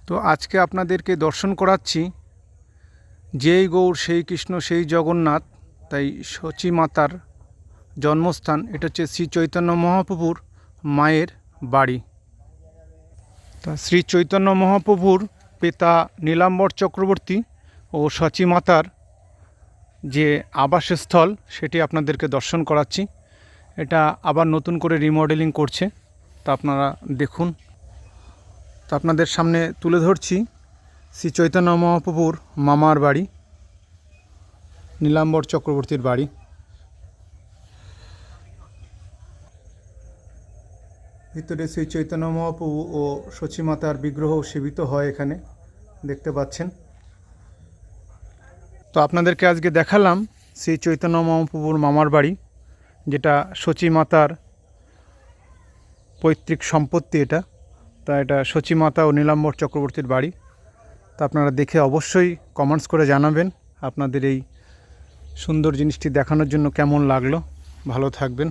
তো আজকে আপনাদেরকে দর্শন করাচ্ছি যেই গৌর সেই কৃষ্ণ সেই জগন্নাথ, তাই সচী মাতার জন্মস্থান। এটা হচ্ছে শ্রী চৈতন্য মহাপ্রভুর মায়ের বাড়ি। তা শ্রী চৈতন্য মহাপ্রভুর পিতা নীলাম্বর চক্রবর্তী ও সচী মাতার যে আবাসস্থল সেটি আপনাদেরকে দর্শন করাচ্ছি। এটা আবার নতুন করে রিমডেলিং করছে, তা আপনারা দেখুন। তো আপনাদের সামনে তুলে ধরছি শ্রী চৈতন্য মহাপ্রভুর মামার বাড়ি, নীলাম্বর চক্রবর্তীর বাড়ি। ভিতরে শ্রী চৈতন্য মহাপ্রভু ও সচী মাতার বিগ্রহ সেবিত হয় এখানে, দেখতে পাচ্ছেন। তো আপনাদেরকে আজকে দেখালাম শ্রী চৈতন্য মহাপ্রভুর মামার বাড়ি, যেটা সচী মাতার পৈতৃক সম্পত্তি এটা। তা এটা সচী মাতা ও নীলাম্বর চক্রবর্তীর বাড়ি। তা আপনারা দেখে অবশ্যই কমেন্টস করে জানাবেন আপনাদের এই সুন্দর জিনিসটি দেখানোর জন্য কেমন লাগলো। ভালো থাকবেন।